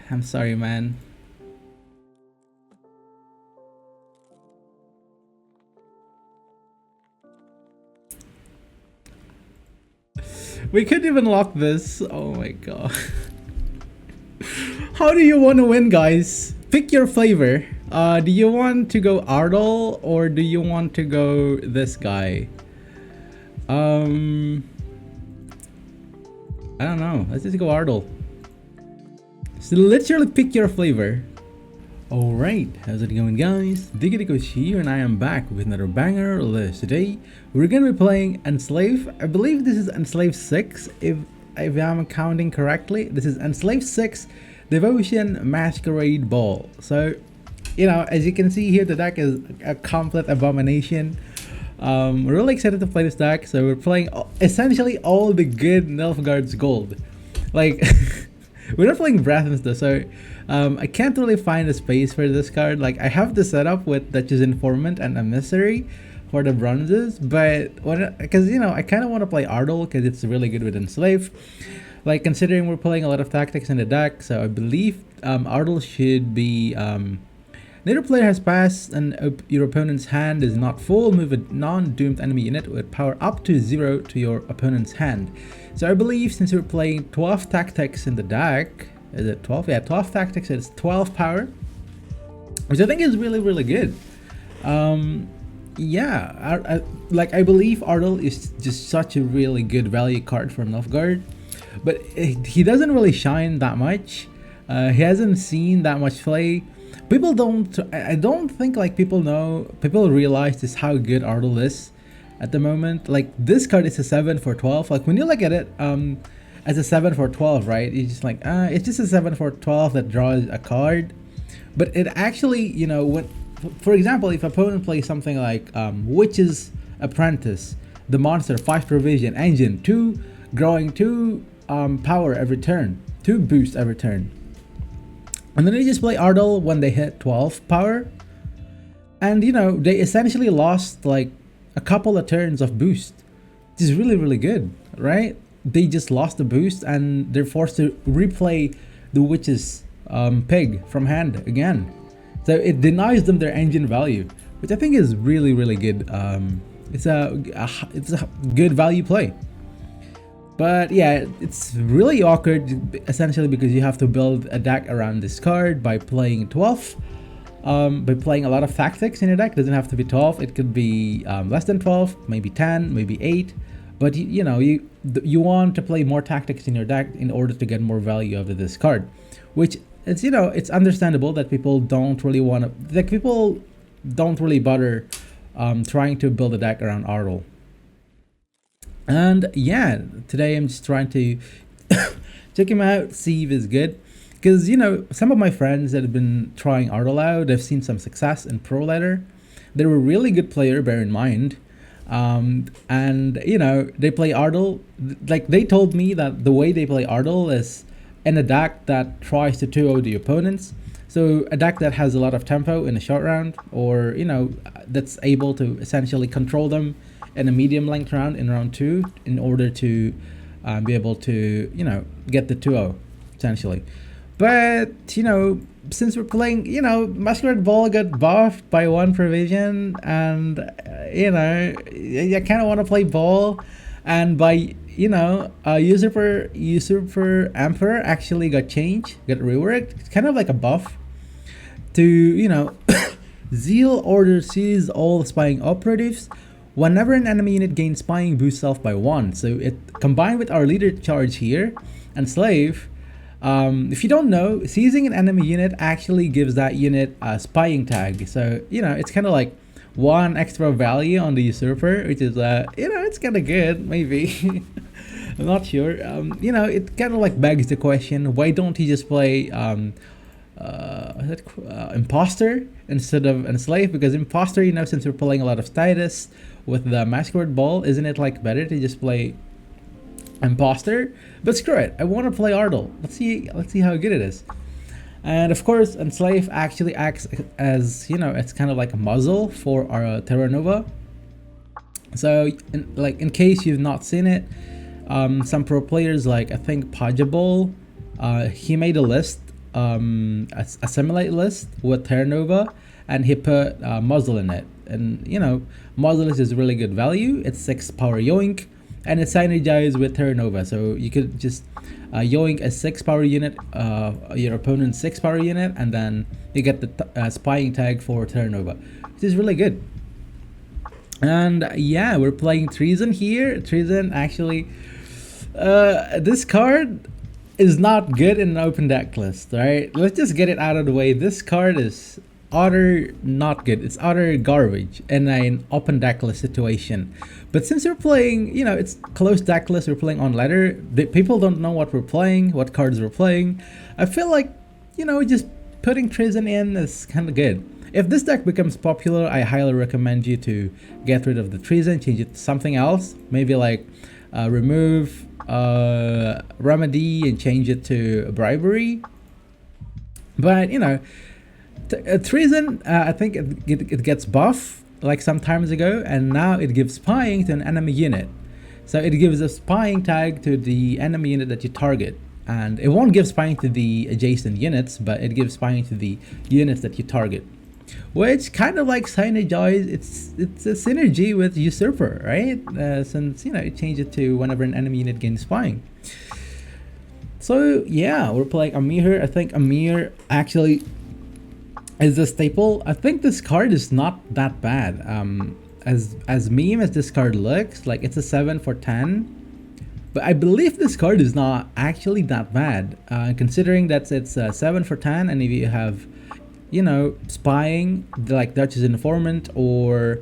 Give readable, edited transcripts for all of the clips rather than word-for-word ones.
I'm sorry, man. We couldn't even lock this. Oh my god. How do you want to win, guys? Pick your flavor. Do you want to go Ardal or do you want to go this guy? I don't know. Let's just go Ardal. So literally pick your flavor. Alright, how's it going, guys? Deekadiko here, and I am back with another banger list. Today, we're gonna be playing Enslave. I believe this is Enslave 6, if I'm counting correctly. This is Enslave 6 Devotion Masquerade Ball. So, you know, as you can see here, the deck is a complete abomination. We're really excited to play this deck, so we're playing essentially all the good Nilfgaard's gold. Like, we're not playing Breath though, so I can't really find a space for this card. Like, I have the setup with Duchess Informant and Emissary for the bronzes, but because you know, I kind of want to play Ardal because it's really good with Enslave. Like, considering we're playing a lot of tactics in the deck, so I believe Ardal should be neither player has passed and your opponent's hand is not full. Move a non-doomed enemy unit with power up to 0 to your opponent's hand. So I believe since we're playing 12 tactics in the deck, is it 12? Yeah, 12 tactics, it's 12 power, which I think is really good. Yeah, I believe Ardal is just such a really good value card for Nilfgaard, but he doesn't really shine that much. He hasn't seen that much play. People don't, I don't think like people realize just how good Ardal is at the moment. Like, this card is a 7 for 12. Like, when you look at it as a 7 for 12, right, you're just like, it's just a 7 for 12 that draws a card. But it actually, you know, when, for example, if opponent plays something like Witch's Apprentice, the monster, 5 provision, engine, 2 growing, 2 power every turn, 2 boost every turn, and then they just play Ardal when they hit 12 power, and you know, they essentially lost like a couple of turns of boost, which is really good, right? They just lost the boost and they're forced to replay the Witch's pig from hand again. So it denies them their engine value, which I think is really good. It's a good value play. But yeah, it's really awkward essentially because you have to build a deck around this card by playing 12. By playing a lot of tactics in your deck. It doesn't have to be 12, it could be less than 12, maybe 10, maybe 8. But you know, you want to play more tactics in your deck in order to get more value out of this card. Which it's, you know, it's understandable that people don't really want to, like, people don't really bother trying to build a deck around Ardal. And yeah, today I'm just trying to check him out, see if it's good. Because, you know, some of my friends that have been trying Ardal out, they've seen some success in Pro Ladder. They're a really good player, bear in mind. And, you know, they play Ardal. Like, they told me that the way they play Ardal is in a deck that tries to 2-0 the opponents. So a deck that has a lot of tempo in a short round, or, you know, that's able to essentially control them in a medium length round in round 2 in order to be able to, you know, get the 2-0 essentially. But, you know, since we're playing, you know, Masquerade Ball got buffed by 1 provision, and you know, I kind of want to play Ball, and by, you know, Usurper Emperor actually got changed, got reworked. It's kind of like a buff to, you know, Zeal Order sees all spying operatives. Whenever an enemy unit gains spying, boosts self by 1. So it combined with our leader charge here, Enslave. If you don't know, seizing an enemy unit actually gives that unit a spying tag. So, you know, it's kind of like 1 extra value on the Usurper, which is, you know, it's kind of good, maybe. I'm not sure. You know, it kind of like begs the question, why don't he just play Imposter instead of Enslave? Because Imposter, you know, since we're playing a lot of status with the Masquerade Ball, isn't it like better to just play Imposter? But screw it, I want to play Ardal. Let's see how good it is. And of course, Enslave actually acts as, you know, it's kind of like a muzzle for our Terra Nova. So in case you've not seen it, some pro players, like I think Pajabol, he made a list assimilate list with Terra Nova, and he put muzzle in it. And you know, muzzle is really good value. It's 6 power yoink, and it's synergized with Terra Nova, so you could just yoink a 6 power unit, your opponent's 6 power unit, and then you get the spying tag for Terra Nova, which is really good. And yeah, we're playing Treason here. Treason, actually, this card is not good in an open deck list, right? Let's just get it out of the way. This card is utter not good. It's utter garbage in an open deck list situation. But since we're playing, you know, it's closed deck list, we're playing on ladder, the people don't know what we're playing, what cards we're playing. I feel like, you know, just putting Treason in is kind of good. If this deck becomes popular, I highly recommend you to get rid of the Treason, change it to something else. Maybe like remove Remedy and change it to Bribery. But you know, Treason, I think it gets buff like some times ago, and now it gives spying to an enemy unit. So it gives a spying tag to the enemy unit that you target. And it won't give spying to the adjacent units, but it gives spying to the units that you target. Which kind of like synergize, it's a synergy with Usurper, right? Since, you know, it changed it to whenever an enemy unit gains spying. So yeah, we're playing Amir here. I think Amir actually is a staple. I think this card is not that bad. As meme as this card looks, like it's a 7 for 10. But I believe this card is not actually that bad, considering that it's 7 for 10, and if you have, you know, spying like Duchess Informant or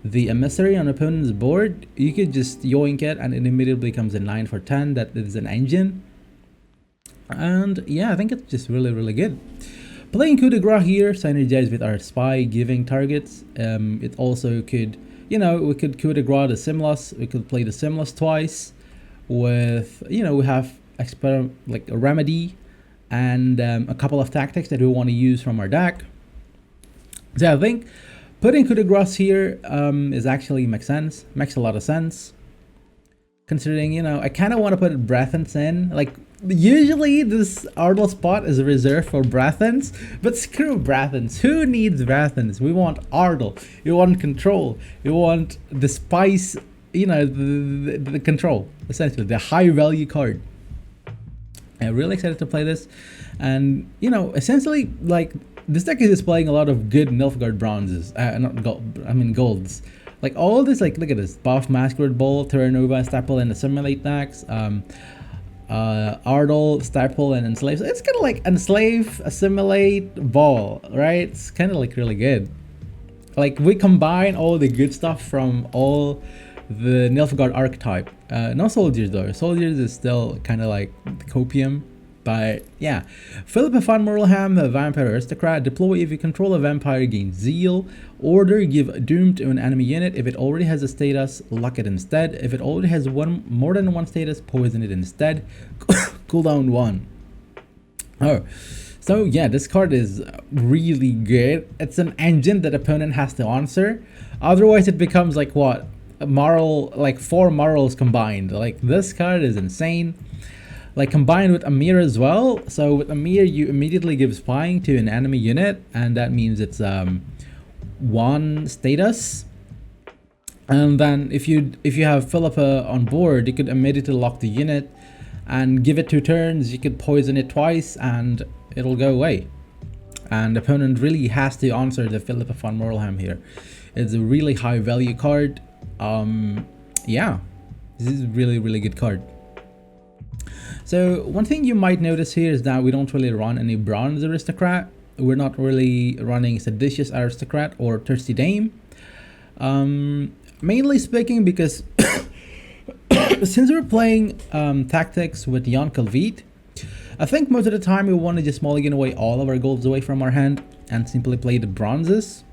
the Emissary on opponent's board, you could just yoink it and it immediately becomes a 9 for 10. That is an engine. And yeah, I think it's just really good. Playing coup de grace here synergized with our spy giving targets. It also could, you know, we could coup de grace the Simlas. We could play the Simlas twice with, you know, we have like a Remedy and a couple of tactics that we want to use from our deck. So I think putting coup de grace here is actually makes a lot of sense, considering, you know, I kind of want to put Breathens in. Like usually this Ardal spot is reserved for Breathens, but screw Breathens. Who needs Breathens? We want Ardal, we want control, we want the spice, you know, the control, essentially the high value card. I'm really excited to play this, and you know, essentially, like this deck is displaying a lot of good nilfgaard bronzes, not gold, I mean golds. Like all this, like look at this: buff, Masquerade Ball, Terra Nova, Staple, and Assimilate decks. Ardal, Staple, and Enslave. So it's kind of like Enslave, Assimilate, Ball, right? It's kind of like really good. Like we combine all the good stuff from all the nilfgaard archetype. No soldiers though. Soldiers is still kind of like copium, but yeah. Philippa von Morlham, a vampire aristocrat. Deploy if you control a vampire, gain zeal. Order, give doom to an enemy unit. If it already has a status, lock it instead. If it already has more than one status, poison it instead. Cooldown 1. Oh, so yeah, this card is really good. It's an engine that opponent has to answer. Otherwise, it becomes like what? Moral, like 4 morals combined. Like this card is insane. Like combined with Amir as well. So with Amir, you immediately give spying to an enemy unit, and that means it's 1 status. And then if you have Philippa on board, you could immediately lock the unit and give it 2 turns. You could poison it twice and it'll go away. And the opponent really has to answer the Philippa von Morlham here. It's a really high value card. Yeah, this is a really good card. So one thing you might notice here is that we don't really run any bronze aristocrat. We're not really running seditious aristocrat or thirsty dame, mainly speaking because since we're playing tactics with Jan Calvit, I think most of the time we want to just mulligan away all of our golds away from our hand and simply play the bronzes.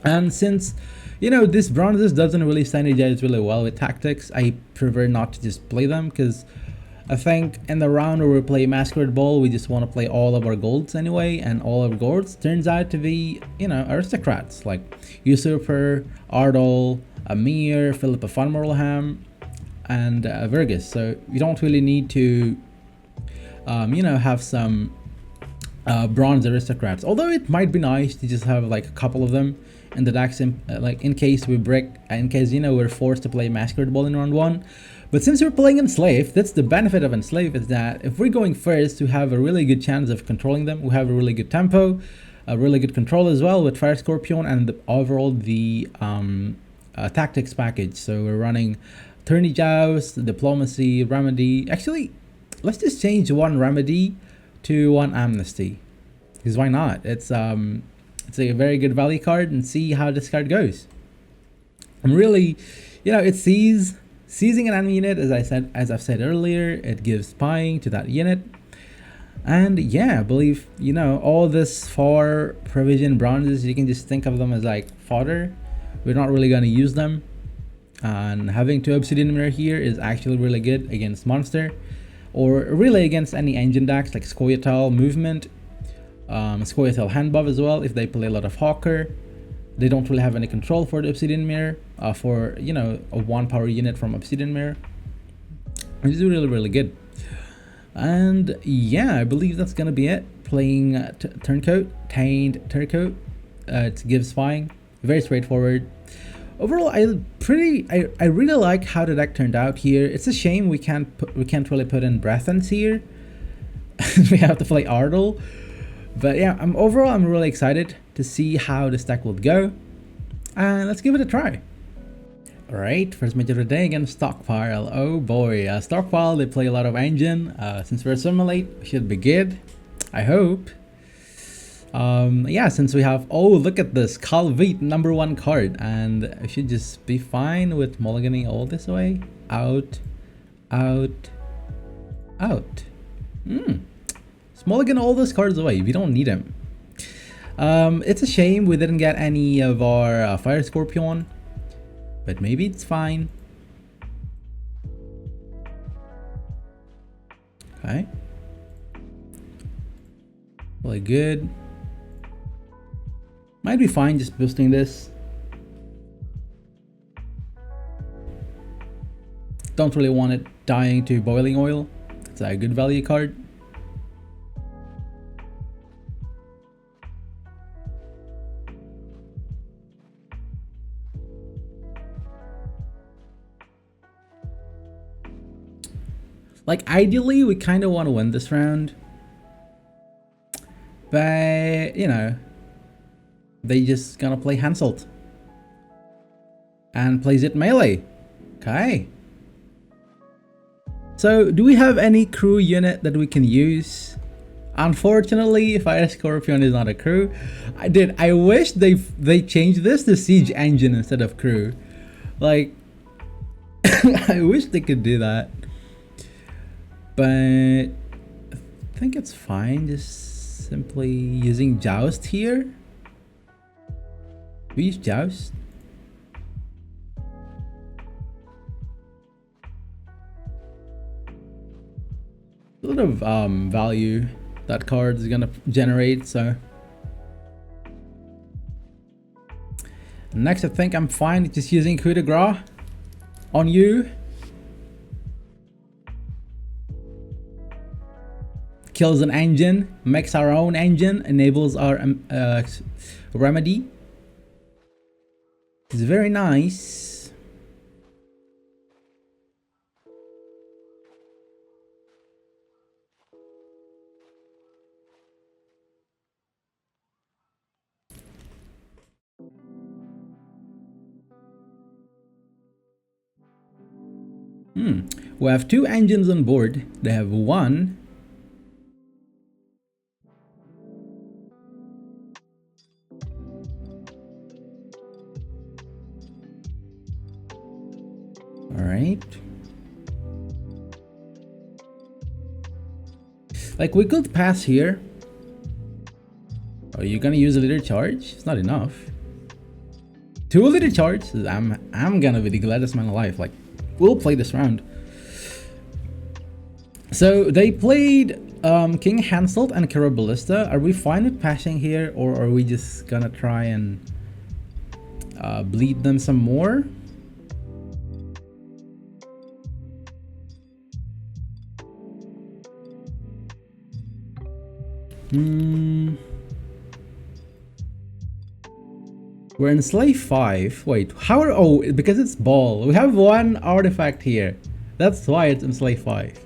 And since, you know, this bronzes doesn't really synergize really well with tactics, I prefer not to just play them, because I think in the round where we play Masquerade Ball, we just want to play all of our golds anyway, and all of our golds turns out to be, you know, aristocrats like Usurper, Ardal, Amir, Philippa von Morlham, and Vergus. So you don't really need to, you know, have some bronze aristocrats. Although it might be nice to just have like a couple of them in the decks, like in case we break, in case, you know, we're forced to play Masquerade Ball in round 1. But since we're playing Enslave, that's the benefit of Enslave, is that if we're going first, we have a really good chance of controlling them. We have a really good tempo, a really good control as well with Fire Scorpion, and overall the tactics package. So we're running Tourney Joust, Diplomacy, Remedy. Actually, let's just change one Remedy to one Amnesty, because why not? It's a very good value card, and see how this card goes. I'm really, you know, it seizing an enemy unit, as I've said earlier. It gives spying to that unit, and yeah, I believe, you know, all this 4 provision bronzes, you can just think of them as like fodder. We're not really going to use them, and having 2 obsidian mirror here is actually really good against monster, or really against any engine decks like Scoia'tael movement, Scoia'tael hand buff as well. If they play a lot of Hawker, they don't really have any control for the obsidian mirror, for, you know, a 1 power unit from obsidian mirror, which is really good. And yeah, I believe that's gonna be it. Playing Turncoat, Tainted Turncoat, it gives spying, very straightforward. Overall, I really like how the deck turned out here. It's a shame we can't really put in Breathance here. We have to play Ardell. But yeah, overall I'm really excited to see how this deck will go, and let's give it a try. Alright, first match of the day against Stockpile. Oh boy, Stockpile, they play a lot of engine. Since we're Assimilate, we should be good, I hope. Yeah, since we have, oh look at this, Calvite #1 card, and I should just be fine with mulliganing all this way. Out. Mulligan all those cards away, we don't need them. It's a shame we didn't get any of our Fire Scorpion, but maybe it's fine. Okay. Really good. Might be fine just boosting this. Don't really want it dying to boiling oil. It's a good value card. Like, ideally, we kind of want to win this round, but, you know, they just gonna play Hansult and plays it melee. Okay. So, do we have any crew unit that we can use? Unfortunately, Fire Scorpion is not a crew. I wish they changed this to Siege Engine instead of crew. Like, I wish they could do that. But I think it's fine just simply using Joust here. We use Joust. A lot of value that card is gonna generate, so next I think I'm fine just using coup de grace on you. Kills an engine, makes our own engine, enables our remedy. It's very nice. We have 2 engines on board. They have 1. Alright. Like, we could pass here. Are you gonna use a liter charge? It's not enough. 2 liter charge? I'm gonna be the gladdest man alive. Like, we'll play this round. So they played King Hansult and Caraballista. Are we fine with passing here, or are we just gonna try and bleed them some more? We're in slave 5. Wait, how are, oh, because it's ball. We have one artifact here. That's why it's in slave 5.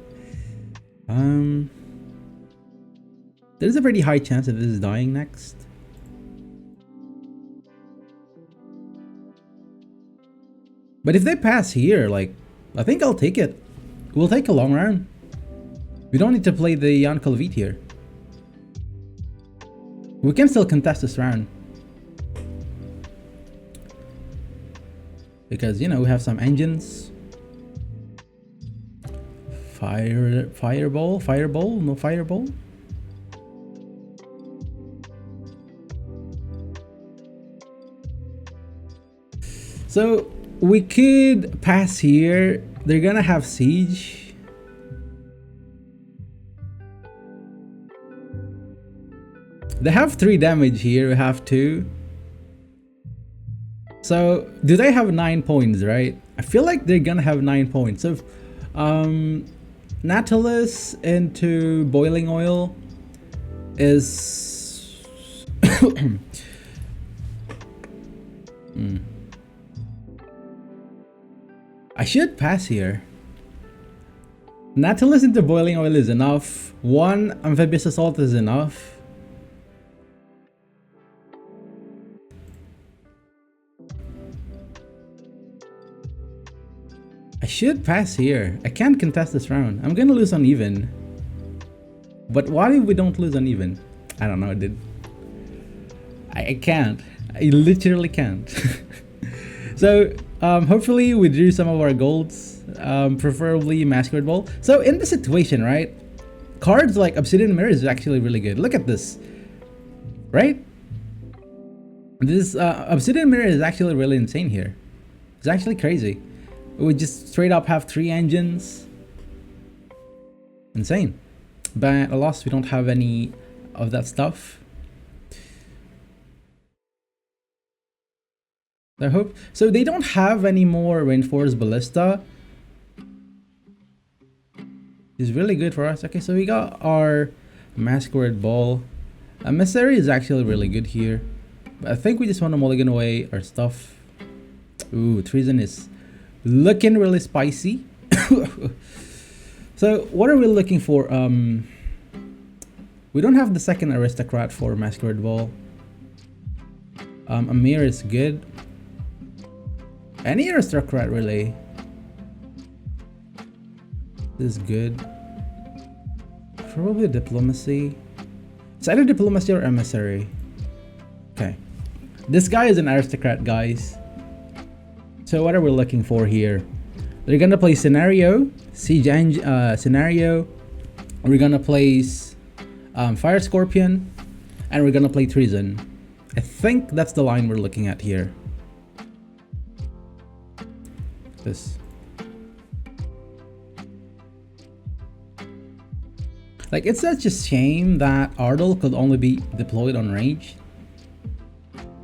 There's a pretty high chance of this dying next. But if they pass here, like, I think I'll take it. We'll take a long round. We don't need to play the Yankel Vit here. We can still contest this round. Because, you know, we have some engines. Fireball? No fireball? So, we could pass here. They're gonna have siege. They have 3 damage here, we have 2. So, do they have 9 points, right? I feel like they're gonna have 9 points. So, Nautilus into boiling oil is... I should pass here. Nautilus into boiling oil is enough. 1 amphibious assault is enough. I should pass here. I can't contest this round. I'm gonna lose uneven. But what if we don't lose uneven? I don't know, dude. I can't. I literally can't. So, hopefully we drew some of our golds. Preferably Masquerade Ball. So, in this situation, right? Cards like Obsidian Mirror is actually really good. Look at this. Right? This Obsidian Mirror is actually really insane here. It's actually crazy. We just straight up have 3 engines. Insane. But alas, we don't have any of that stuff. I hope. So they don't have any more reinforced ballista. It's really good for us. Okay, so we got our Masquerade Ball. Emissary is actually really good here. But I think we just want to mulligan away our stuff. Ooh, Treason is looking really spicy. So what are we looking for? We don't have the second aristocrat for Masquerade Ball. Amir is good. Any aristocrat really. This is good. Probably diplomacy. It's either diplomacy or emissary. Okay. This guy is an aristocrat, guys. So what are we looking for here? They're gonna play scenario, siege scenario. We're gonna place fire scorpion, and we're gonna play treason. I think that's the line we're looking at here. This. Like, it's such a shame that Ardal could only be deployed on range.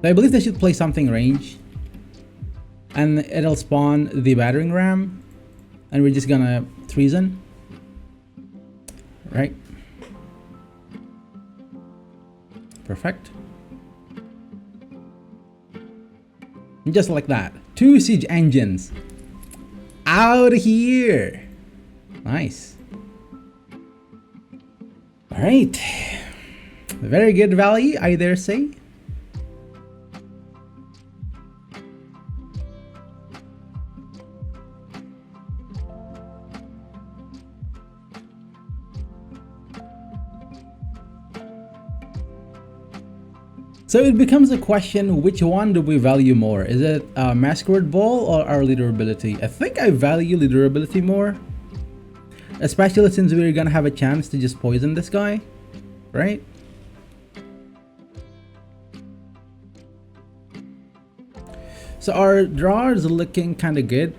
I believe they should play something range. And it'll spawn the battering ram. And we're just gonna treason. Right? Perfect. And just like that. 2 siege engines. Out of here. Nice. Alright. Very good value, I dare say. So it becomes a question, which one do we value more? Is it Masquerade Ball or our leader ability? I think I value leader ability more. Especially since we're gonna have a chance to just poison this guy, right? So our draw is looking kind of good.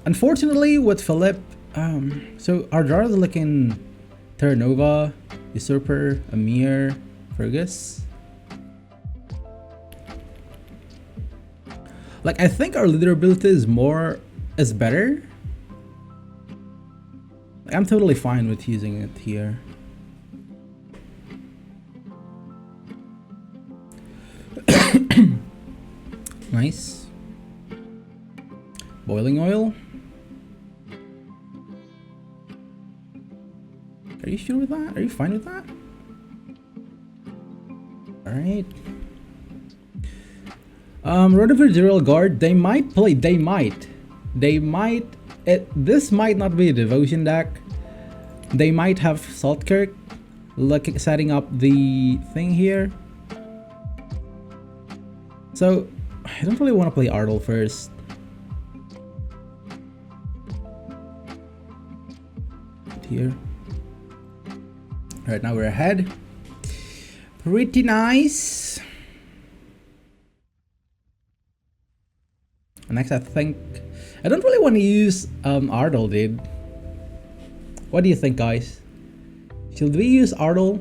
Unfortunately with Philip, so our draw is looking Terra Nova, Usurper, Amir, Fergus. Like, I think our leader ability is better. I'm totally fine with using it here. Nice. Boiling oil. Are you sure with that? Are you fine with that? Alright. Rotaverial Guard, they might play, this might not be a devotion deck. They might have Saltkirk, setting up the thing here. So, I don't really want to play Ardell first. Here. Alright, now we're ahead. Pretty nice. Next, I think I don't really want to use Ardell, dude. What do you think, guys? Should we use Ardell?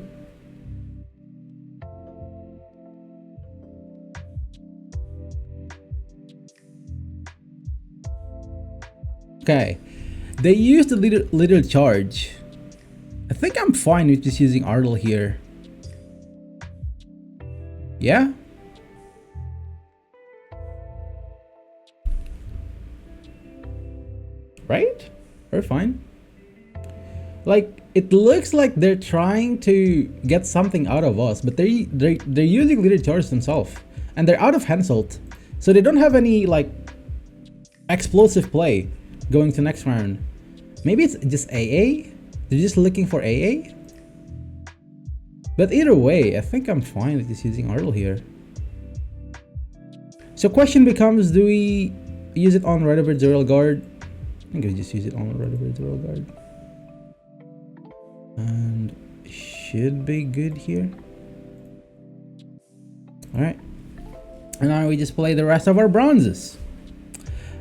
Okay, they used a little charge. I think I'm fine with just using Ardell here. Yeah? Right? We're fine. Like, it looks like they're trying to get something out of us, but they're using little charge themselves, and they're out of Henselt, so they don't have any like explosive play going to next round. Maybe it's just AA. They're just looking for AA. But either way, I think I'm fine with just using Ardell here. So question becomes, do we use it on Rotaverial Guard? I think I just use it on Rotaverial Guard. And should be good here. Alright. And now we just play the rest of our bronzes.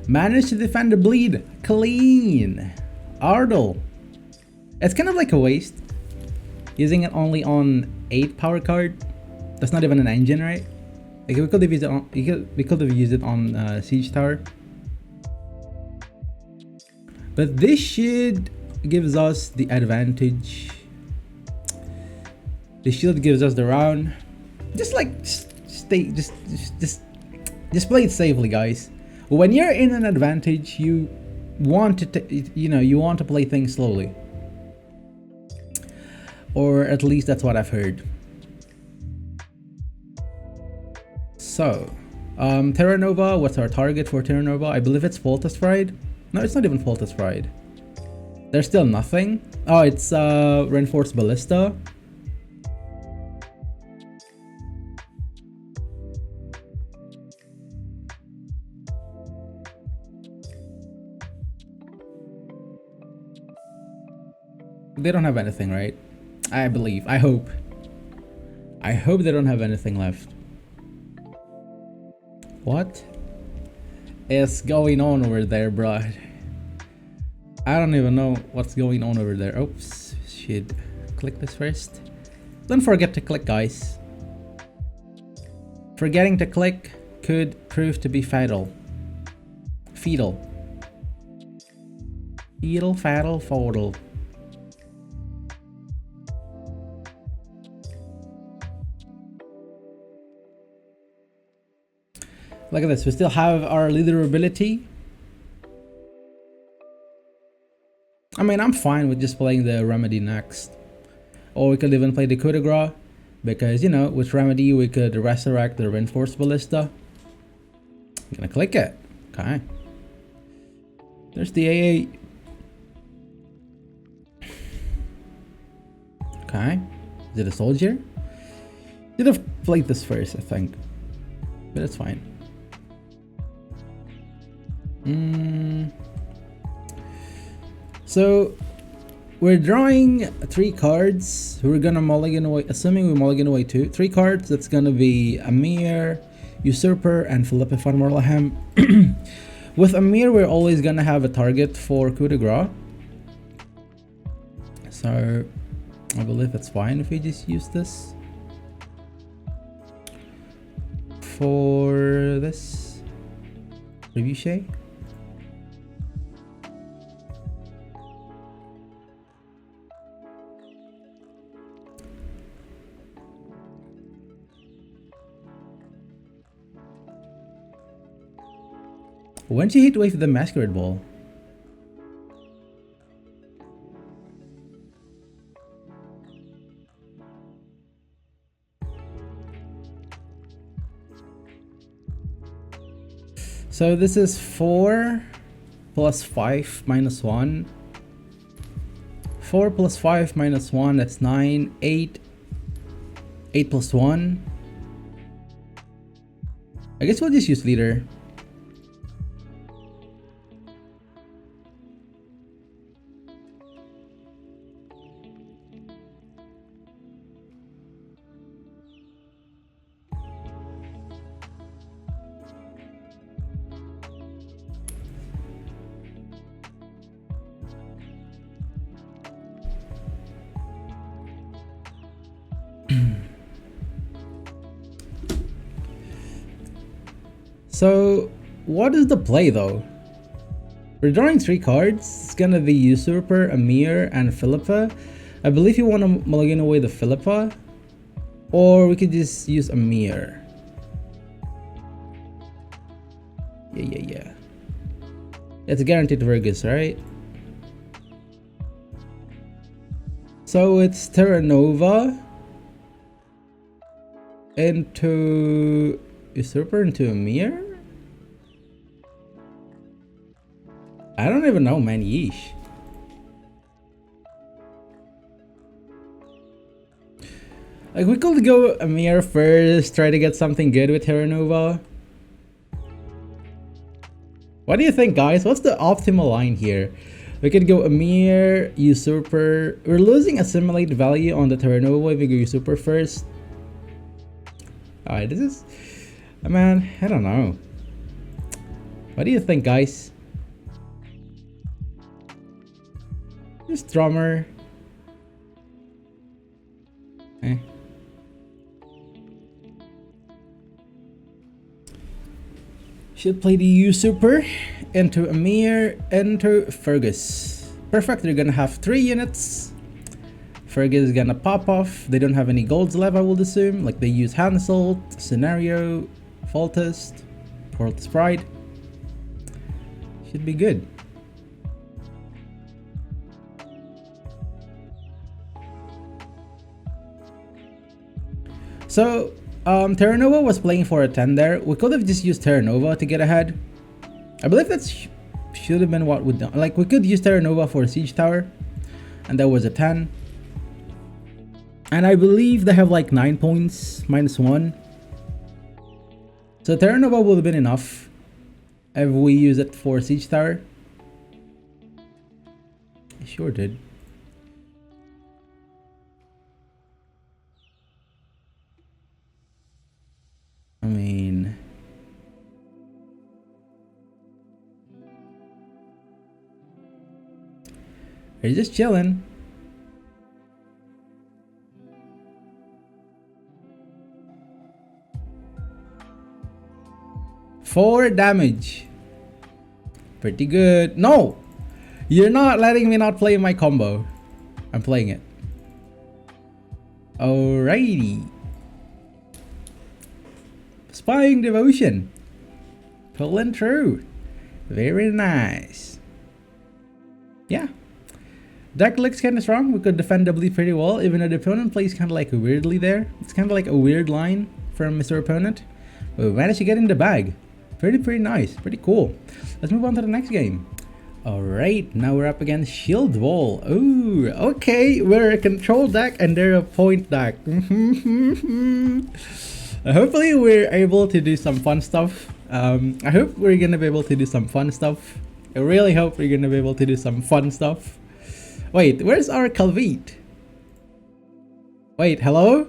Manage to defend the bleed clean. Ardell. It's kind of like a waste. Using it only on 8 power card. That's not even an engine, right? Like we could have used it on Siege Tower. But this should gives us the advantage. The shield gives us the round. Just play it safely, guys. When you're in an advantage, you want to play things slowly. Or at least that's what I've heard. So, Terra Nova, what's our target for Terra Nova? I believe it's Foltest Ride. No, it's not even Foltest Ride. There's still nothing. Oh, it's Reinforced Ballista. They don't have anything, right? I believe. I hope they don't have anything left. What is going on over there, bro? I don't even know what's going on over there. Oops, should click this first. Don't forget to click, guys. Forgetting to click could prove to be fatal. Fatal. Look at this, we still have our leader ability. I mean, I'm fine with just playing the Remedy next. Or we could even play the coup de grace, because, you know, with Remedy we could resurrect the Reinforced Ballista. I'm gonna click it. Okay. There's the AA. Okay. Is it a soldier? Should have played this first, I think. But it's fine. So we're drawing 3 cards. We're gonna mulligan away, assuming we mulligan away 3 cards. That's gonna be Amir, Usurper, and Philippe van Morlahem. With Amir, we're always gonna have a target for coup de grace. So I believe it's fine if we just use this for this trebuchet. When she hit with the Masquerade Ball. So this is 4 plus 5 minus 1. 4 plus 5 minus 1, that's 9. 8. 8 plus 1. I guess we'll just use leader. So, what is the play though? We're drawing 3 cards. It's gonna be Usurper, Amir, and Philippa. I believe you want to mulligan away the Philippa, or we could just use Amir. Yeah. It's guaranteed Virgus, right? So it's Terra Nova into Usurper into Amir? I don't even know, man. Yeesh. Like, we could go Amir first, try to get something good with Terra Nova. What do you think, guys? What's the optimal line here? We could go Amir, Usurper. We're losing Assimilate value on the Terra Nova if we go Usurper first. Alright, this is... man, I don't know. What do you think, guys? Just drummer. Should play the Usurper into Amir into Fergus. Perfect, they're gonna have 3 units. Fergus is gonna pop off. They don't have any golds left, I would assume. Like, they use Hansel, Scenario, Faultist, Port's Pride. Should be good. So, Terra Nova was playing for a 10 there. We could have just used Terra Nova to get ahead. I believe that should have been what we done. Like, we could use Terra Nova for a Siege Tower, and that was a 10. And I believe they have like 9 points, minus 1. So Terra Nova would have been enough if we use it for Siege Tower. It sure did. I mean... they're just chilling. Four damage. Pretty good. No! You're not letting me not play my combo. I'm playing it. Alrighty. Spying Devotion. Pulling through. Very nice. Yeah. Deck looks kind of strong. We could defend doubly pretty well, even though the opponent plays kind of like weirdly there. It's kind of like a weird line from Mr. Opponent. But we managed to get in the bag. Pretty nice. Pretty cool. Let's move on to the next game. Alright, now we're up against Shield Wall. Ooh, okay. We're a control deck and they're a point deck. Hopefully we're able to do some fun stuff. I hope we're gonna be able to do some fun stuff. I really hope we're gonna be able to do some fun stuff. Wait, where's our Calvite? Wait, hello?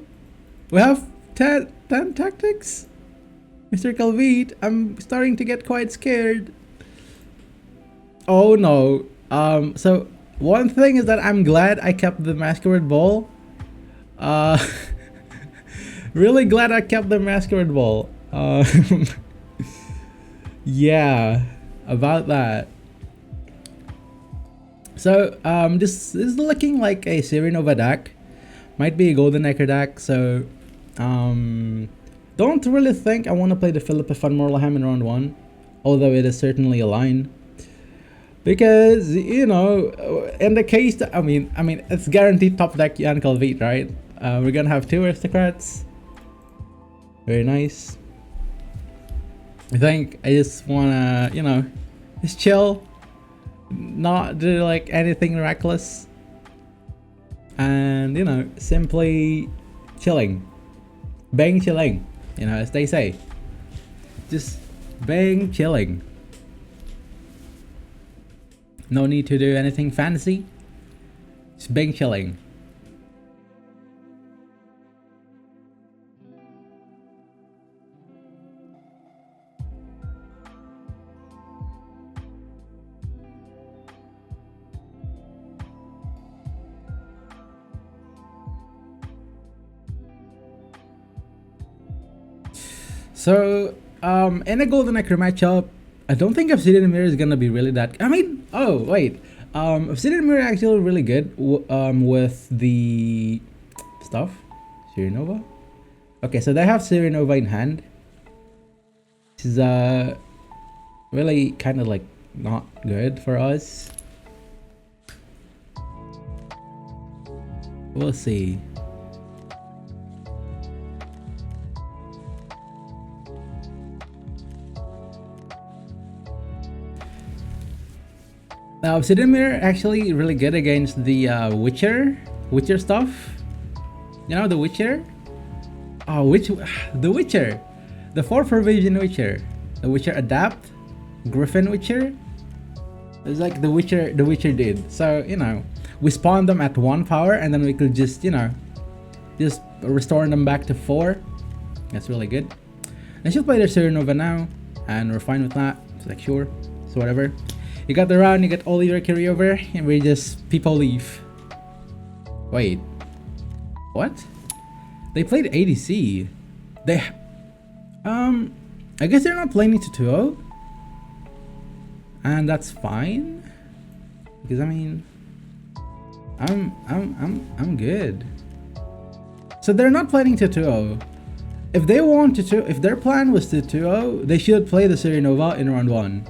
We have 10 tactics? Mr. Calvite, I'm starting to get quite scared. Oh no. So one thing is that I'm glad I kept the Masquerade Ball. Really glad I kept the Masquerade Ball. Yeah, about that. So this is looking like a Sirenova deck. Might be a Golden Necker deck. So don't really think I want to play the Philippa Van Morlehem in round 1. although it is certainly a line. Because, you know, in the case that, I mean, it's guaranteed top deck Yankel Beat, right? We're gonna have 2 aristocrats. Very nice. I think I just wanna, you know, just chill, not do like anything reckless, and, you know, simply chilling, bang chilling, you know, as they say, just bang chilling. No need to do anything fancy, just bang chilling. So, in a Golden Necro matchup, I don't think Obsidian Mirror is gonna be really that. I mean, oh wait, Obsidian Mirror actually really good with the stuff. Sirenova. Okay, so they have Sirenova in hand. This is really kind of like not good for us. We'll see. Now, Obsidian Mirror actually really good against the Witcher stuff. You know, the Witcher? Oh, the Witcher! The 4 provision Witcher. The Witcher Adapt, Griffin Witcher. It's like the Witcher did. So, you know, we spawn them at 1 power and then we could just, you know, just restore them back to 4. That's really good. And she'll play their Sirenova now, and we're fine with that. It's like, sure, so whatever. You got the round, you got all your carryover, and we just people leave. Wait, what? They played ADC. They, I guess they're not playing it to 2-0, and that's fine. Because I mean, I'm good. So they're not planning to 2-0. If they want to, if their plan was to 2-0, they should play the Sirenova in round 1.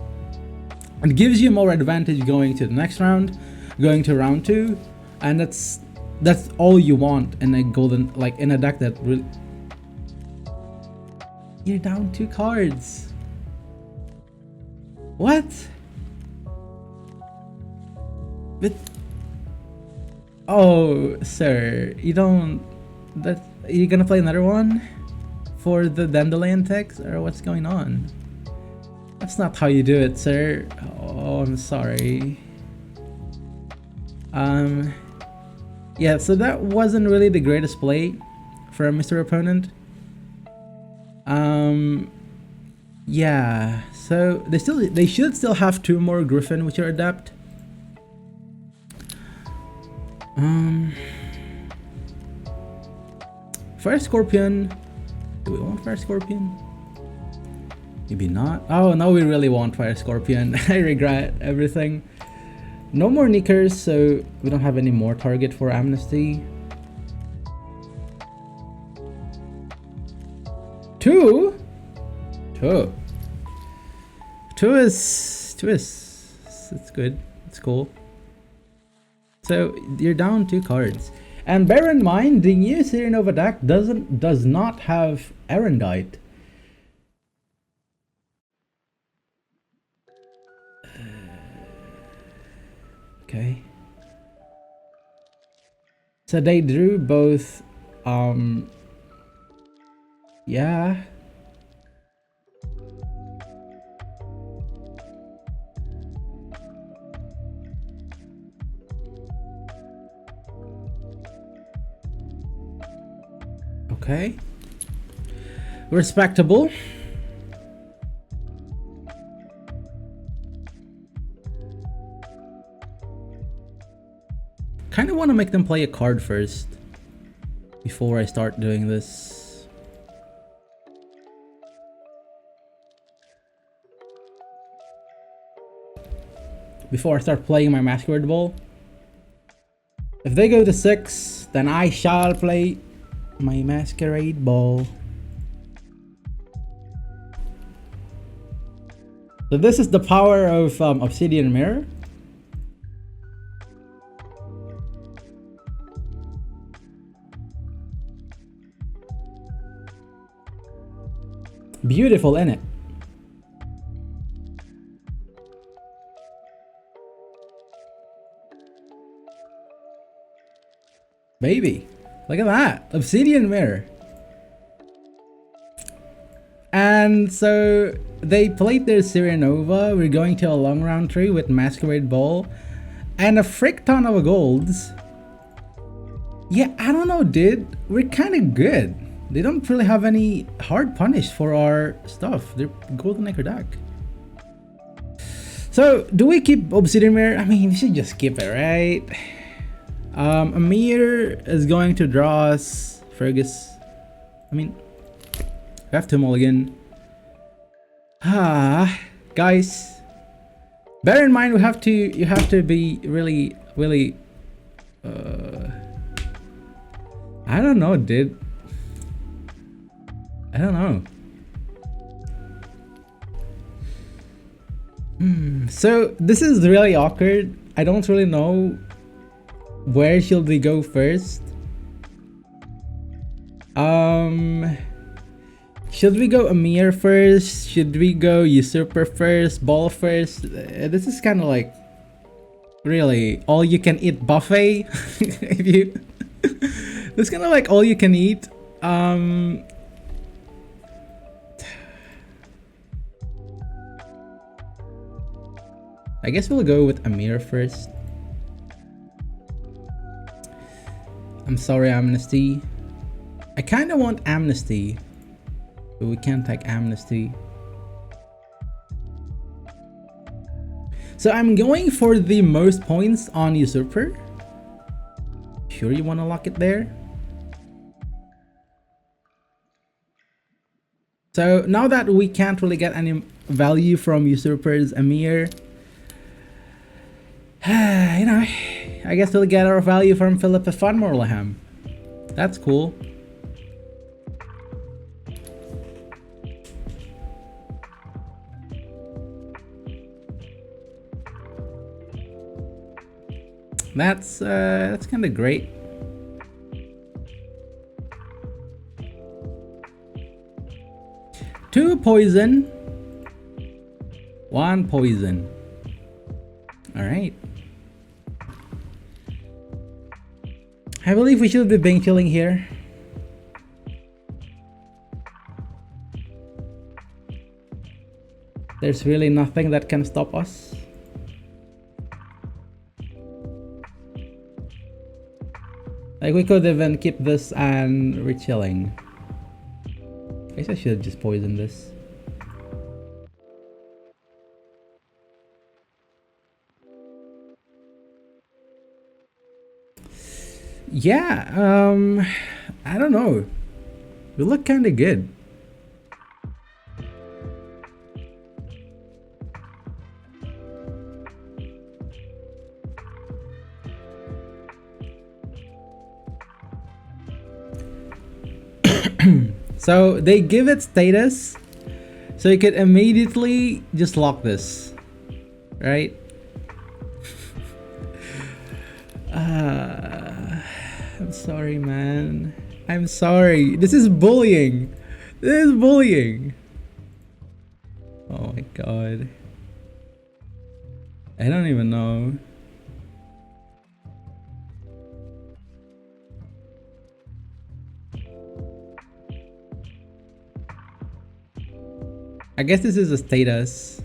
It gives you more advantage going to the next round, going to round 2, and that's all you want in a golden, like in a deck that really. You're down 2 cards. What? But oh, sir, you don't. That you're gonna play another one for the Dandelion text, or what's going on? That's not how you do it, sir. Oh, I'm sorry. Yeah, so that wasn't really the greatest play for Mr. Opponent. Yeah, so they should still have 2 more Griffin which are adapt. Fire Scorpion. Do we want Fire Scorpion? Maybe not. Oh, no, we really want Fire Scorpion. I regret everything. No more Nickers, so we don't have any more target for Amnesty. 2? 2. 2 is... It's good. It's cool. So, you're down 2 cards. And bear in mind, the new Sirenova deck does not have Erendite. Okay. So they drew both, yeah. Okay. Respectable. Kind of want to make them play a card first before I start doing this. Before I start playing my Masquerade Ball. If they go to 6, then I shall play my Masquerade Ball. So this is the power of obsidian mirror. Beautiful, isn't it? Baby, look at that obsidian mirror. And so they played their Nova. We're going to a long round tree with Masquerade Ball and a frick ton of golds. Yeah, I don't know, dude. We're kind of good. They don't really have any hard punish for our stuff. They're golden anchor deck. So do we keep obsidian mirror? I mean, we should just keep it, right? Amir is going to draw us Fergus. I mean, we have to mulligan. Guys, bear in mind you have to be really I don't know, dude. I don't know. So this is really awkward. I don't really know where should we go first. Should we go Amir first? Should we go Usurper first? Ball first? This is kind of like really all you can eat buffet. If you it's kind of like all you can eat. I guess we'll go with Amir first. I'm sorry, Amnesty. I kind of want Amnesty, but we can't take Amnesty. So I'm going for the most points on Usurper. Sure you want to lock it there? So now that we can't really get any value from Usurper's Amir, you know, I guess we'll get our value from Philippa van Morleham. That's cool. That's kind of great. Two poison, one poison. All right. I believe we should be bank killing here. There's really nothing that can stop us. Like we could even keep this and we're chilling. I guess I should just poison this. Yeah, I don't know. We look kind of good. So they give it status, so you could immediately just lock this, right? I'm sorry, man. I'm sorry. This is bullying. This is bullying. Oh my god. I don't even know. I guess this is a status.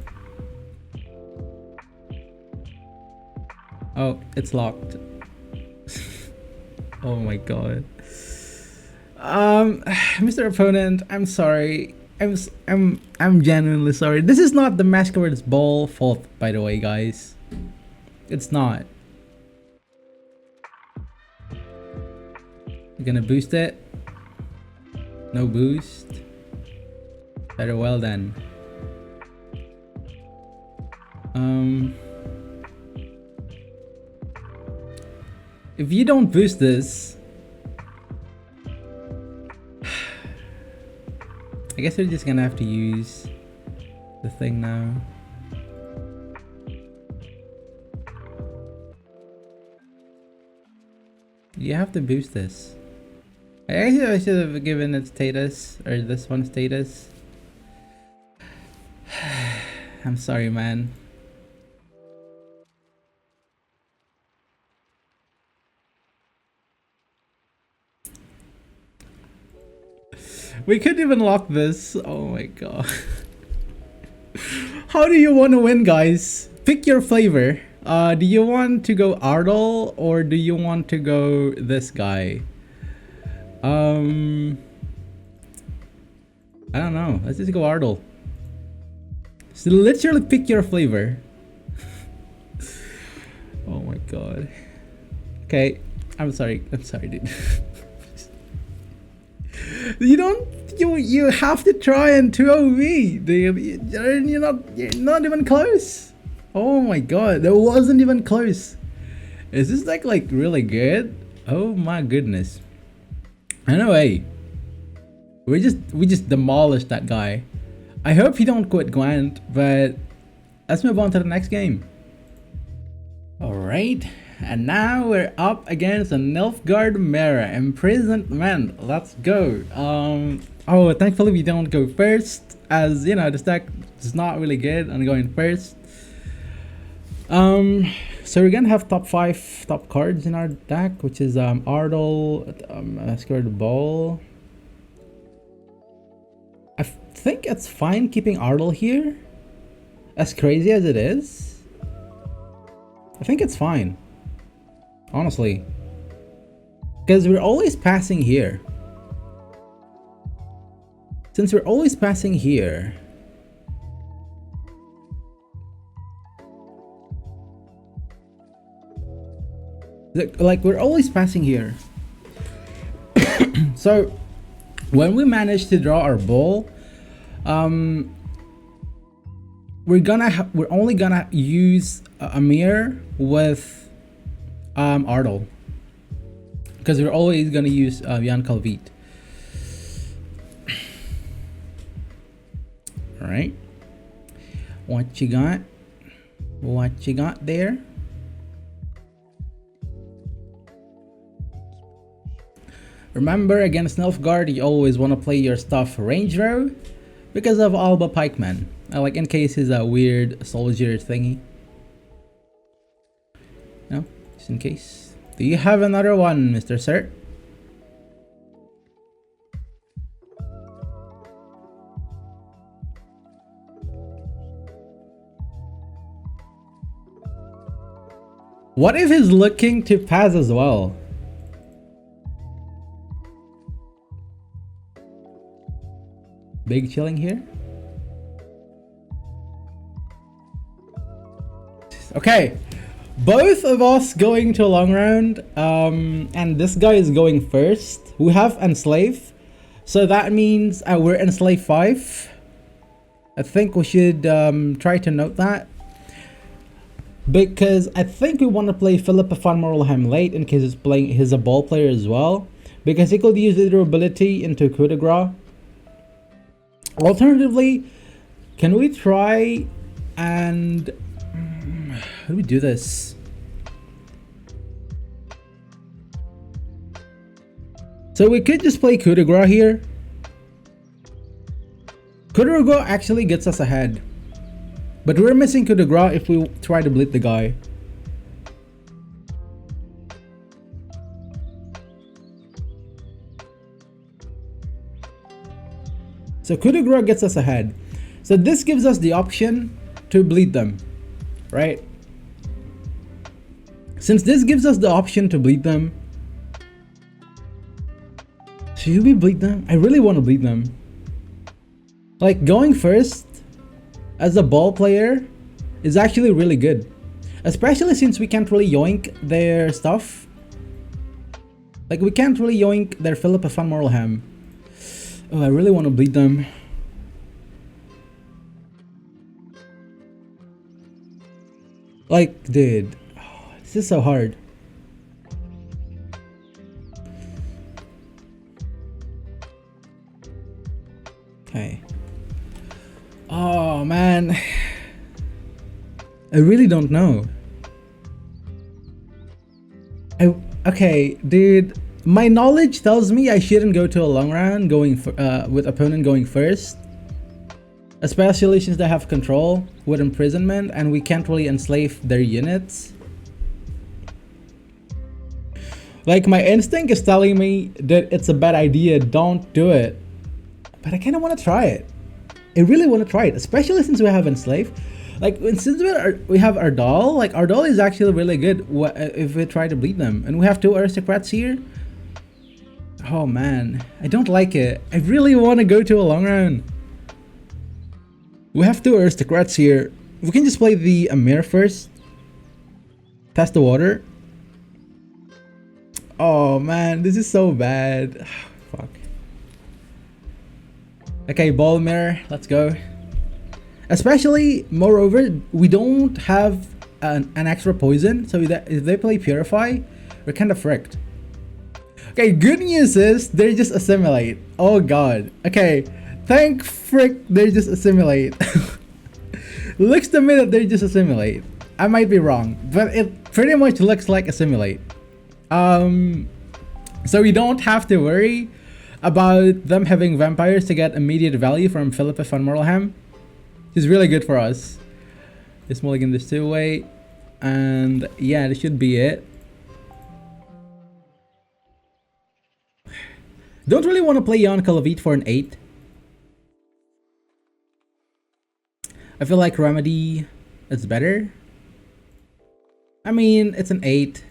Oh, it's locked. Oh my god. Mr. Opponent, I'm sorry. I'm genuinely sorry. This is not the Masquerade's Ball fault, by the way, guys. It's not. You're gonna boost it? No boost. Very well then. If you don't boost this, I guess we're just gonna have to use the thing now. You have to boost this. I should have given it status, or this one status. I'm sorry, man. We couldn't even lock this. Oh my god. How do you want to win, guys? Pick your flavor. Do you want to go Ardal or do you want to go this guy? I don't know. Let's just go Ardal. So literally pick your flavor. Oh my god. Okay. I'm sorry, dude. You have to try and 2-0 me. You're not even close. Oh my god, that wasn't even close. Is this like really good? Oh my goodness. Anyway, we just demolished that guy. I hope he don't quit Gwent, but let's move on to the next game. Alright, and now we're up against a nilfgaard Mera imprisonment. Let's go. Oh, thankfully we don't go first, as you know this deck is not really good on going first. So we're gonna have top 5 top cards in our deck, which is Ardal, Masquerade Ball. I think it's fine keeping Ardal here, as crazy as it is. I think it's fine, honestly, because we're always passing here. Since we're always passing here, like we're always passing here. So when we manage to draw our ball, we're only gonna use a mirror with Ardal, because we're always gonna use Jan Calvit. All right, what you got? What you got there? Remember, against nilfgaard, you always want to play your stuff range row because of Alba Pikeman. Like in case he's a weird soldier thingy. No, just in case. Do you have another one, Mr. Sir? What if he's looking to pass as well? Big chilling here. Okay, both of us going to a long round, and this guy is going first. We have Enslave, so that means we're Enslave 5. I think we should try to note that, because I think we want to play Philip van Morelheim late in case he's a ball player as well, because he could use the durability into coup de grace. Alternatively, can we try and how do we do this? So we could just play coup de grace here. Coup de grace actually gets us ahead, but we're missing coup de grace if we try to bleed the guy. So coup de grace gets us ahead. So this gives us the option to bleed them, right? Since this gives us the option to bleed them, should we bleed them? I really want to bleed them. Like, going first as a ball player is actually really good, especially since we can't really yoink their stuff. Like, we can't really yoink their Philip van Morelheim. Oh, I really want to bleed them. Like, dude, this is so hard. Okay. Oh man, I really don't know. Okay, dude. My knowledge tells me I shouldn't go to a long round going with opponent going first. Especially since they have control with imprisonment and we can't really enslave their units. Like, my instinct is telling me that it's a bad idea, don't do it. But I kind of want to try it. I really want to try it, especially since we have enslave. Like, since we have Ardal, like Ardal is actually really good if we try to bleed them. And we have 2 aristocrats here. Oh man, I don't like it. I really want to go to a long round. We have 2 aristocrats here. We can just play the Amir first. Test the water. Oh man, this is so bad. Fuck. Okay, ball mirror, let's go. Especially, moreover, we don't have an extra poison, so if they play Purify, we're kind of fricked. Okay, good news is they just assimilate. Oh god. Okay, thank frick they just assimilate. Looks to me that they just assimilate. I might be wrong, but it pretty much looks like assimilate. So we don't have to worry about them having vampires to get immediate value from Philippa van Morlham. It's really good for us. Just mulligan this 2-way, and yeah, this should be it. Don't really want to play Jan Kalavit for an 8. I feel like Remedy is better. I mean, it's an 8.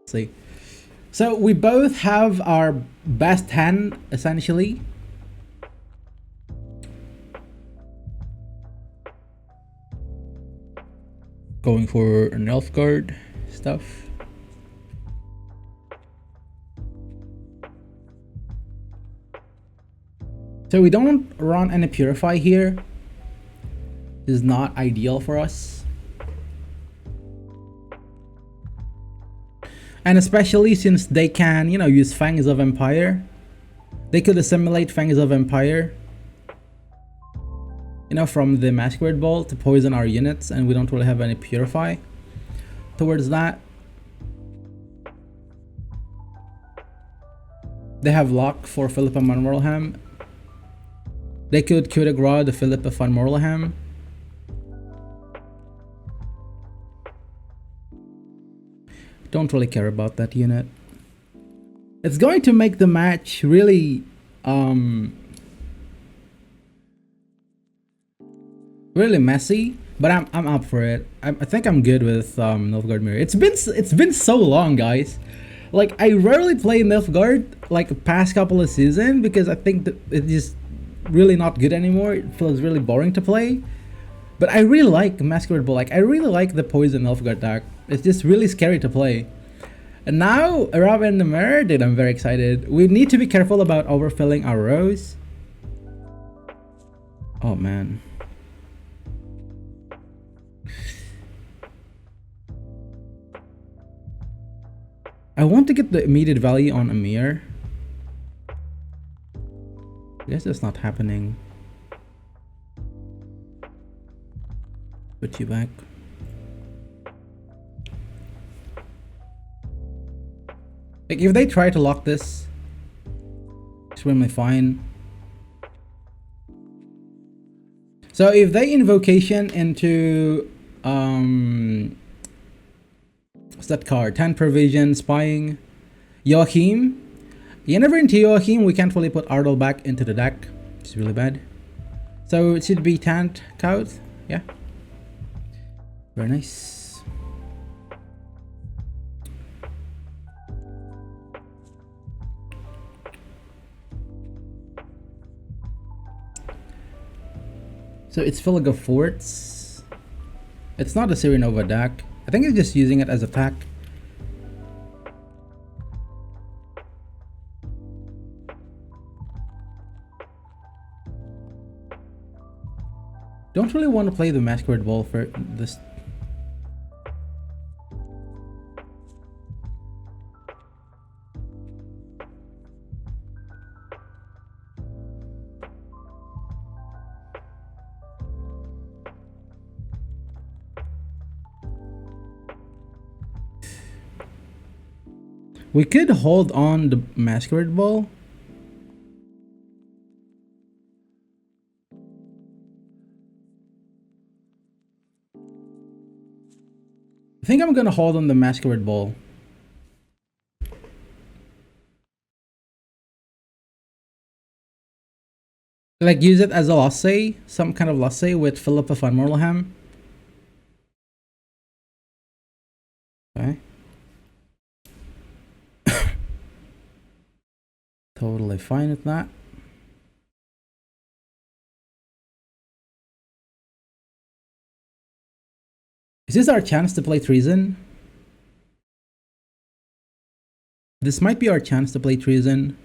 Let's see. So we both have our best hand, essentially. Going for an nilfgaard stuff. So we don't run any Purify here. This is not ideal for us. And especially since they can, you know, use Fangs of Empire. They could assimilate Fangs of Empire, you know, from the Masquerade Ball to poison our units, and we don't really have any Purify towards that. They have lock for Philippa van Morlham. They could coup de grace the Philippa van Morlham. Don't really care about that unit. It's going to make the match really really messy, but I'm up for it. I think I'm good with Nilfgaard Mirror. It's been so long, guys. Like, I rarely play Nilfgaard like past couple of seasons because I think that it's just really not good anymore. It feels really boring to play. But I really like Masquerade Bull. Like, I really like the poison Nilfgaard deck. It's just really scary to play. And now, Arab in the Mirror, dude, I'm very excited. We need to be careful about overfilling our rows. Oh man. I want to get the immediate value on Amir. I guess that's not happening. Put you back. Like, if they try to lock this, extremely fine. So if they invocation into what's that card? 10 provision, spying, Joachim. Whenever into Joachim, we can't really put Ardal back into the deck. It's really bad. So it should be Tant Kaut. Yeah. Very nice. So it's Filiga Forts. It's not a Sirenova deck. I think it's just using it as attack. Don't really want to play the Masquerade Ball for this. We could hold on the Masquerade Ball. I think I'm gonna hold on the Masquerade Ball. Like use it as a latte, some kind of latte with Philippa van Morleham. Okay. Totally fine with that. Is this our chance to play Treason? This might be our chance to play Treason.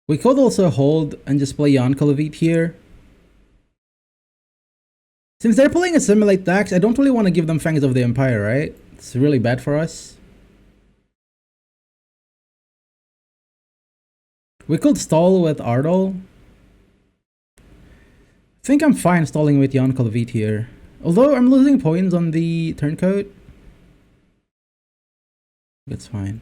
We could also hold and just play Jan Kalavit here. Since they're playing Assimilate decks, I don't really want to give them Fangs of the Empire, right? It's really bad for us. We could stall with Ardal. I think I'm fine stalling with Jan Kalavit here. Although I'm losing points on the turncoat. It's fine.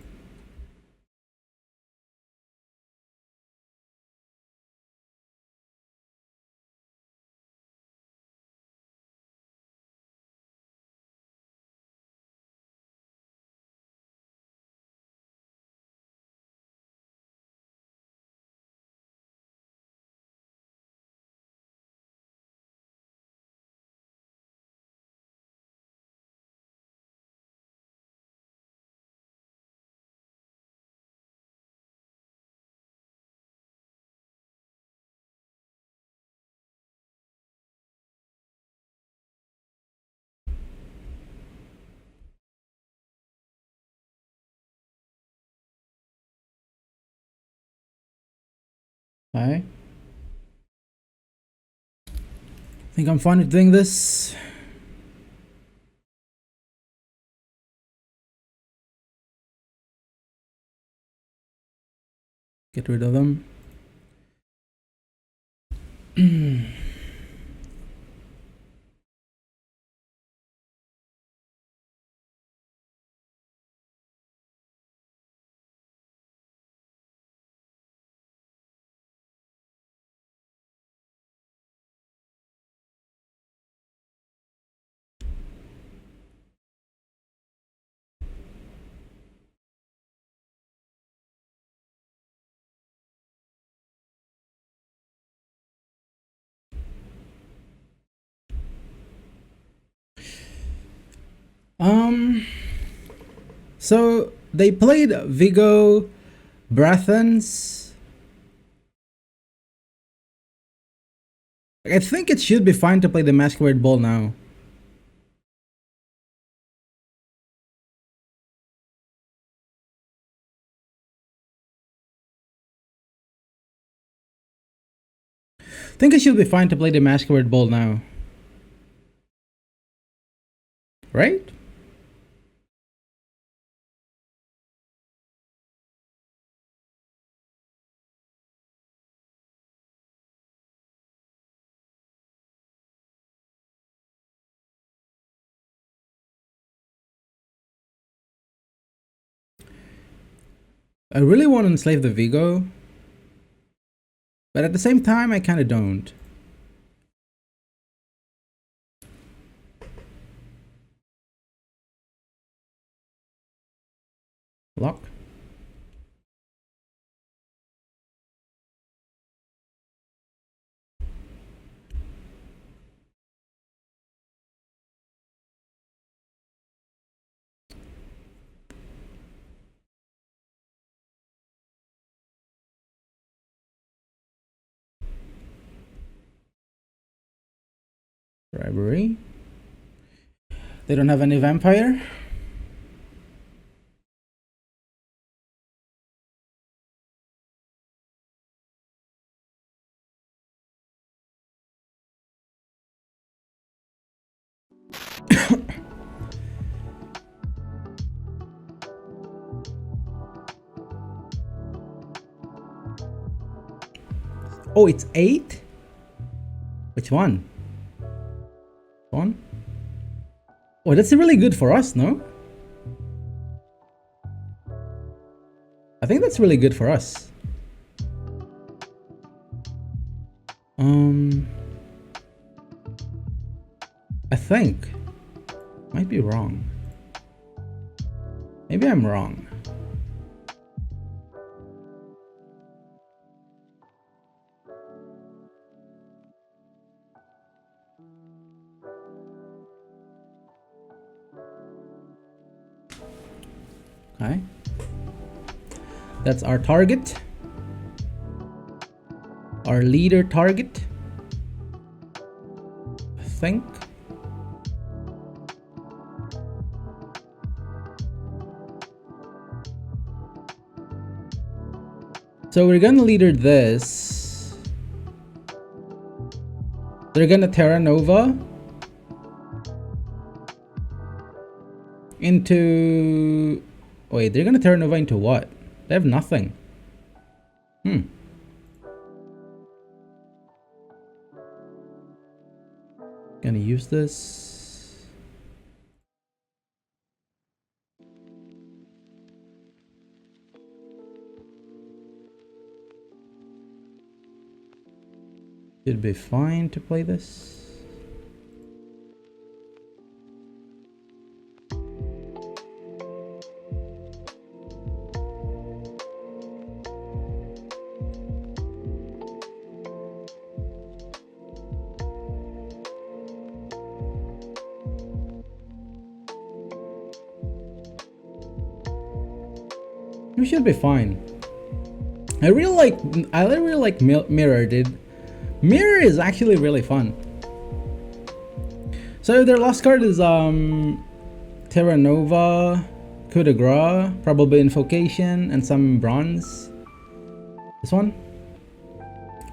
Okay. I think I'm fine with doing this. Get rid of them. So they played Vigo, Brathens. I think it should be fine to play the Masquerade Ball now. I think it should be fine to play the Masquerade Ball now. Right? I really want to enslave the Vigo. But at the same time, I kind of don't. Lock. Bribery. They don't have any vampire. Oh, it's 8? Which one? One? Oh, that's really good for us, no? I think that's really good for us. I think. Might be wrong. Maybe I'm wrong. Okay. That's our target. Our leader target. I think. So we're gonna leader this. They're gonna Terra Nova into... Wait, they're gonna Terra Nova into what? They have nothing. Gonna use this. Should be fine to play this. We should be fine. I really like Mirror, dude. Mirror is actually really fun. So their last card is Terra Nova, Coup de Grace, probably Invocation, and some bronze. This one.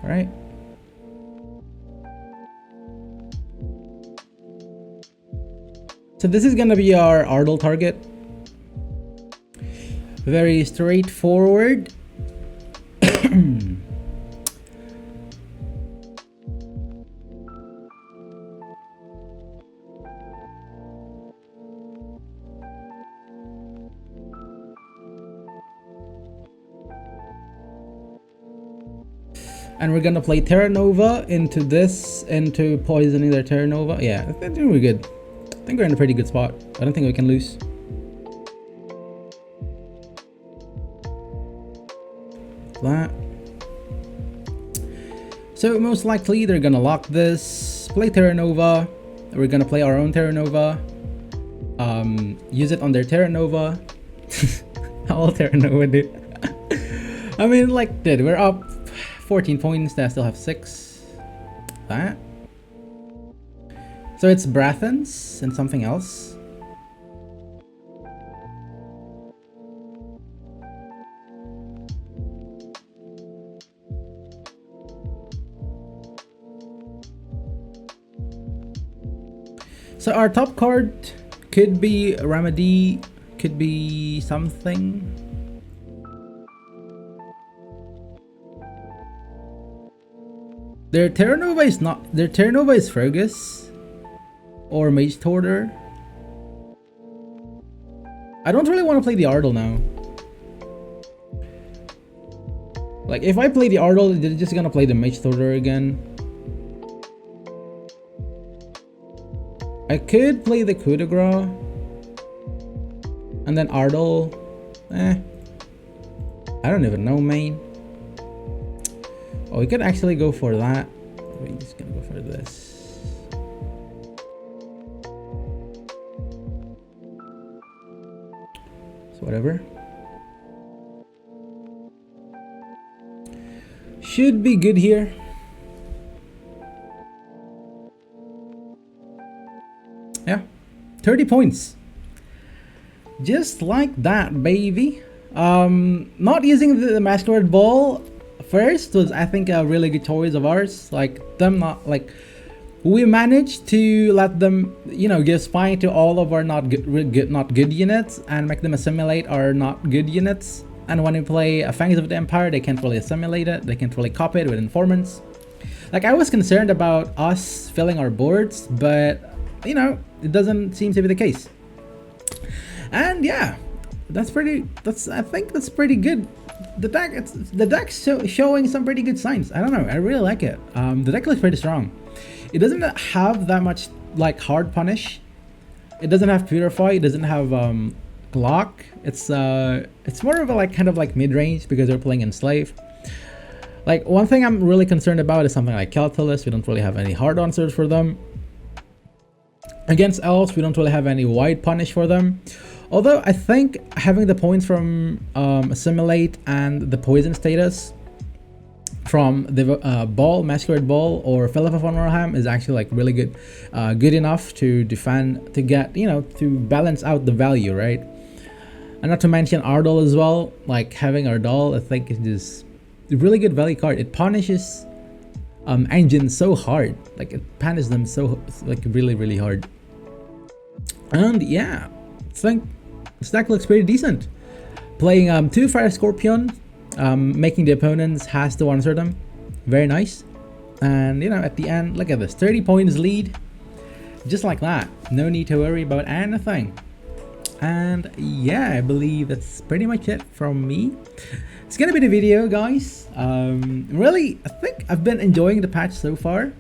Alright. So this is gonna be our Ardell target. Very straightforward. And we're gonna play Terra Nova into this, into poisoning their Terra Nova. Yeah, I think we're good. I think we're in a pretty good spot. I don't think we can lose. That. So most likely they're gonna lock this, play Terra Nova. We're gonna play our own Terra Nova. Use it on their Terra Nova. How will Terra Nova do? I mean, like, dude, we're up 14 points. They still have 6. That. So it's Brathens and something else. So our top card could be Remedy, could be something. Their Terra Nova is not, their Terra Nova is Fergus or Mage Torter. I don't really want to play the Ardell now. Like, if I play the Ardell, they're just gonna play the Mage Torter again. I could play the Coup de Grace and then Ardell. I don't even know, main. Oh, we could actually go for that. We're just gonna go for this. So whatever. Should be good here. Yeah, 30 points. Just like that, baby. Not using the Masquerade Ball first was, I think, a really good choice of ours. Like, them not, like, we managed to let them, you know, give spying to all of our not good units and make them assimilate our not good units. And when we play a Fangs of the Empire, they can't really assimilate it. They can't really copy it with informants. Like, I was concerned about us filling our boards, but, you know, it doesn't seem to be the case. And yeah, I think that's pretty good. The deck's showing some pretty good signs. I don't know, I really like it. The deck looks pretty strong. It doesn't have that much like hard punish. It doesn't have purify. It doesn't have block. It's more of a like kind of like mid-range because they're playing enslave. Like one thing I'm really concerned about is something like Calculus. We don't really have any hard answers for them. Against elves, we don't really have any wide punish for them. Although I think having the points from Assimilate and the poison status from the Masquerade Ball or Philip of Warham is actually like really good enough to defend, to get, you know, to balance out the value, right? And not to mention Ardal as well. Like having Ardal, I think is just a really good value card. It punishes engines so hard, like it punishes them so like really hard. And yeah, I think this deck looks pretty decent. Playing 2 Fire Scorpion, making the opponents has to answer them. Very nice. And you know, at the end, look at this, 30 points lead, just like that. No need to worry about anything. And yeah, I believe that's pretty much it from me. It's gonna be the video, guys. Really, I think I've been enjoying the patch so far.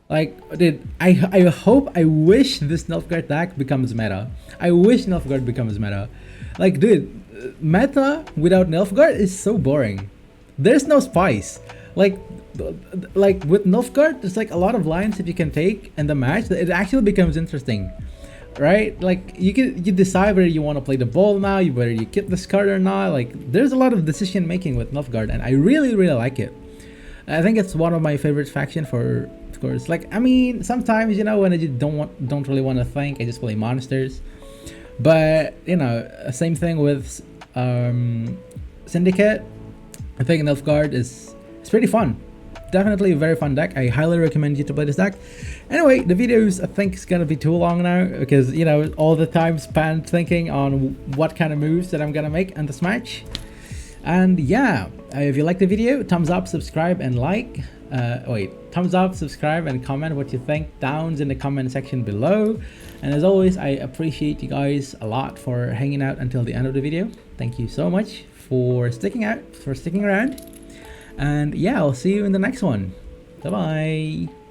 Like, dude, I wish this Nilfgaard deck becomes meta. I wish Nilfgaard becomes meta. Like, dude, meta without Nilfgaard is so boring. There's no spice. Like with Nilfgaard, there's like a lot of lines that you can take in the match that it actually becomes interesting, right? Like you decide whether you want to play the ball now, whether you keep this card or not. Like there's a lot of decision making with Nilfgaard, and I really like it. I think it's one of my favorite faction for, of course. Like, I mean, sometimes, you know, when I just don't really want to think, I just play monsters. But you know, same thing with Syndicate. I think Nilfgaard is pretty fun. Definitely a very fun deck. I highly recommend you to play this deck. Anyway, the videos I think is gonna be too long now because, you know, all the time spent thinking on what kind of moves that I'm gonna make in this match. And yeah, if you like the video, thumbs up, subscribe, and like. Thumbs up, subscribe, and comment what you think down in the comment section below. And as always, I appreciate you guys a lot for hanging out until the end of the video. Thank you so much for sticking around. And yeah, I'll see you in the next one. Bye bye.